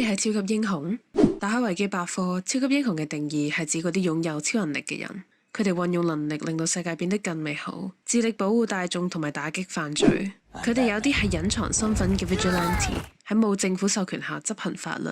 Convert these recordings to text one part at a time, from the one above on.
嘢係超級英雄？打開維基百科，超級英雄嘅定義係指嗰啲擁有超能力嘅人，佢哋運用能力令到世界變得更美好，致力保護大眾同埋打擊犯罪。佢哋有啲係隱藏身份嘅 vigilante， 喺冇政府授權下執行法律。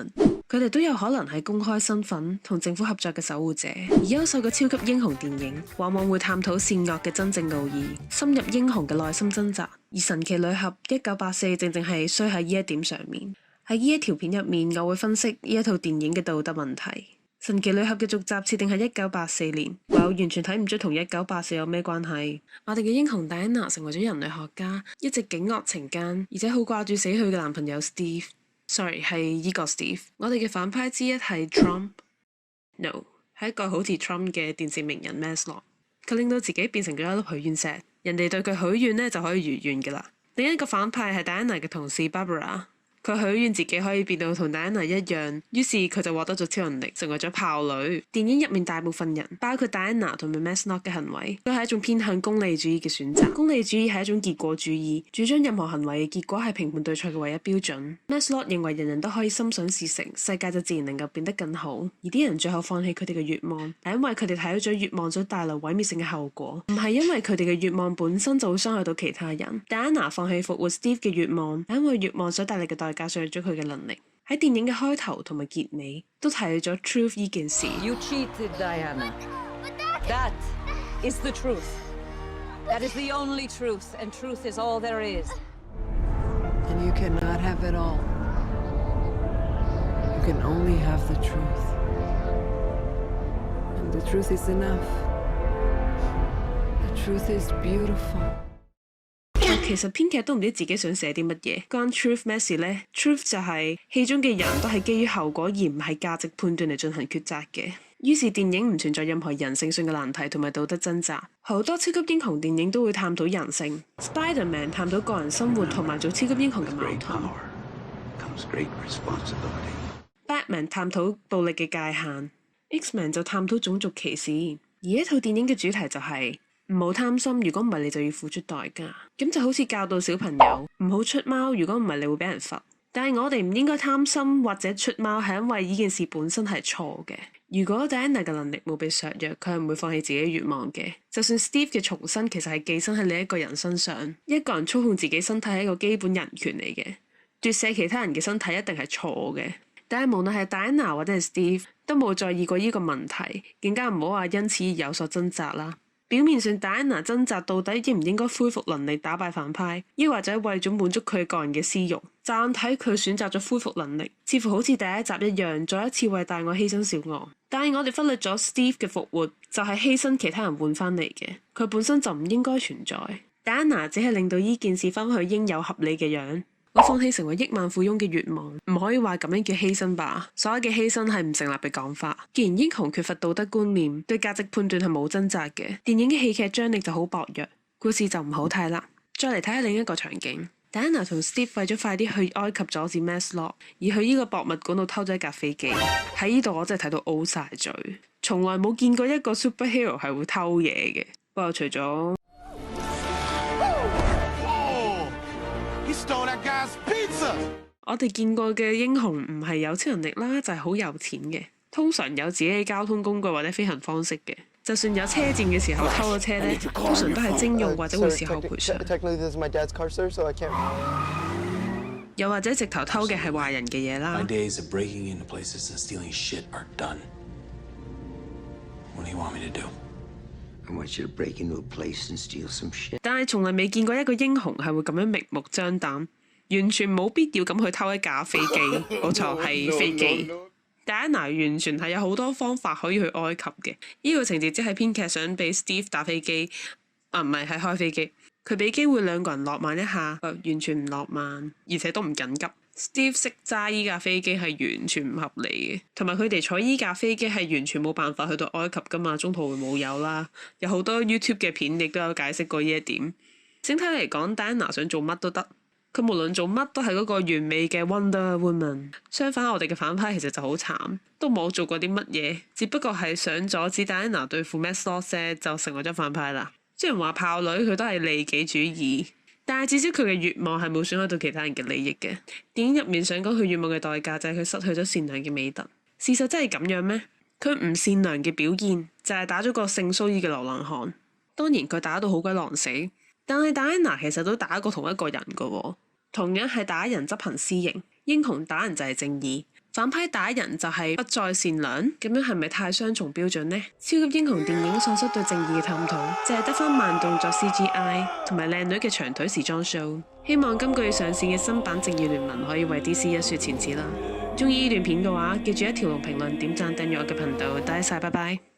佢哋都有可能係公開身份同政府合作嘅守護者。而優秀嘅超級英雄電影往往會探討善惡嘅真正奧義，深入英雄嘅內心掙扎。而神奇女俠1984正正係衰喺呢一點上面。喺呢一條片入面，我會分析呢一套電影嘅道德問題。神奇女俠嘅續集設定係1984年，我完全睇唔出同1984有咩關係。我哋嘅英雄戴安娜成為咗人類學家，一直警惡懲奸，而且好掛住死去嘅男朋友 Steve。Sorry， 係依個 Steve。我哋嘅反派之一係 Trump。No， 係一個好似 Trump 嘅電視名人 Maslow。佢令到自己變成咗一粒許願石，人哋對佢許願呢就可以如願㗎啦。另一個反派係戴安娜嘅同事 Barbara。佢許願自己可以變到同戴安娜一樣，於是佢就獲得咗超能力，成為咗豹女。電影入面大部分人，包括戴安娜同埋 Maslow 嘅行為，都係一種偏向功利主義嘅選擇。功利主義係一種結果主義，主張任何行為嘅結果係評判對錯嘅唯一標準。Maslow 認為人人都可以心想事成，世界就自然能夠變得更好。而啲人最後放棄佢哋嘅願望，係因為佢哋睇到咗願望所帶來毀滅性嘅後果，唔係因為佢哋嘅願望本身就會傷害到其他人。戴安娜放棄復活 Steve 嘅願望，係因為願望所帶嚟嘅代價削弱咗佢嘅能力。喺電影嘅開頭同埋結尾都提咗 truth 呢件事。You cheated, Diana. That is the truth. That is the only truth, and truth is all there is. And you cannot have it all. You can only have the truth. And the truth is enough. The truth is beautiful.其實編劇都唔知自己想寫啲乜嘢。關 truth 咩事呢？ truth 就係戲中嘅人都係基於後果而唔係價值判斷嚟進行抉擇嘅。於是電影唔存在任何人性上嘅難題同埋道德掙扎。好多超級英雄電影都會探討人性。Spider-Man 探討個人生活同埋做超級英雄嘅矛盾。Batman 探討暴力嘅界限。X-Men 就探討種族歧視。而一套電影嘅主題就係唔好貪心，如果唔係你就要付出代價。咁就好似教導小朋友唔好出貓，如果唔係你會俾人罰。但係我哋唔應該貪心或者出貓，係因為呢件事本身係錯嘅。如果戴安娜嘅能力冇被削弱，佢係唔會放棄自己嘅願望嘅。就算 Steve 嘅重生其實係寄生喺另一個人身上，一個人操控自己身體係一個基本人權嚟嘅。奪舍其他人嘅身體一定係錯嘅。但係無論係戴安娜或者係 Steve 都冇在意過呢個問題，更加唔好話因此而有所掙扎啦。表面上戴安娜掙扎到底應唔應該恢復能力打敗反派，抑或者為咗滿足佢個人嘅私慾。乍睇佢選擇咗恢復能力，似乎好似第一集一樣，再一次為大愛犧牲小我。但係我哋忽略咗 Steve 嘅復活就係犧牲其他人換翻嚟嘅，佢本身就唔應該存在。戴安娜只係令到呢件事翻去應有合理嘅樣。我放棄成為億萬富翁嘅願望，唔可以話咁樣叫犧牲吧？所有嘅犧牲係唔成立嘅講法。既然英雄缺乏道德觀念，對價值判斷係冇掙扎嘅，電影嘅戲劇張力就好薄弱，故事就唔好睇啦。再嚟睇下另一個場景，戴安娜同 Steve 為咗快啲去埃及阻止 Maslow， 而去呢個博物館度偷咗一架飛機。喺呢度我真係睇到 O 晒嘴，從來冇見過一個 superhero 係會偷嘢嘅。不過除咗我哋見過嘅英雄唔係有超能力啦，就係好有錢嘅，通常有自己嘅交通工具或者飛行方式嘅。就算有車戰嘅時候偷咗車呢，通常都係徵用或者會事後賠償。又或者直頭偷嘅係壞人嘅嘢啦。但係從來未見過一個英雄係會咁樣明目張膽，完全冇必要咁去偷一架飛機。冇錯，係飛機。戴安娜完全係有好多方法可以去埃及嘅。呢個情節即係編劇想俾 Steve 打飛機，唔係開飛機。佢俾機會兩個人浪漫一下，完全唔浪漫，而且都唔緊急。Steve 識揸依架飛機係完全唔合理嘅，同埋佢哋坐依架飛機係完全冇辦法去到埃及噶嘛，中途會冇油啦。有好多 YouTube 嘅片亦都有解釋過呢一點。整體嚟講，戴安娜想做乜都得，佢無論做乜都係嗰個完美嘅 Wonder Woman。相反，我哋嘅反派其實就好慘，都冇做過啲乜嘢，只不過係想阻止戴安娜對付 Maslow 就成為咗反派啦。雖然話豹女佢都係利己主義，但係至少佢嘅願望係冇損害到其他人嘅利益嘅。電影入面想講佢願望嘅代價就係佢失去咗善良嘅美德。事實真係咁樣咩？佢唔善良嘅表現就係打咗個性騷擾嘅流浪漢。當然佢打到好鬼狼死，但係戴安娜其實都打過同一個人㗎喎，同樣係打人執行私刑。英雄打人就係正義，反派打人就係不再善良，咁樣係咪太雙重標準呢？超級英雄電影喪失對正義嘅探討，就係得返慢動作 CGI 同埋靚女嘅長腿時裝 show。希望今個月上線嘅新版正義聯盟可以為 DC 一雪前恥啦！鍾意呢段片嘅話，記住一條龍評論、點讚、訂閱我嘅頻道，多謝晒，拜拜。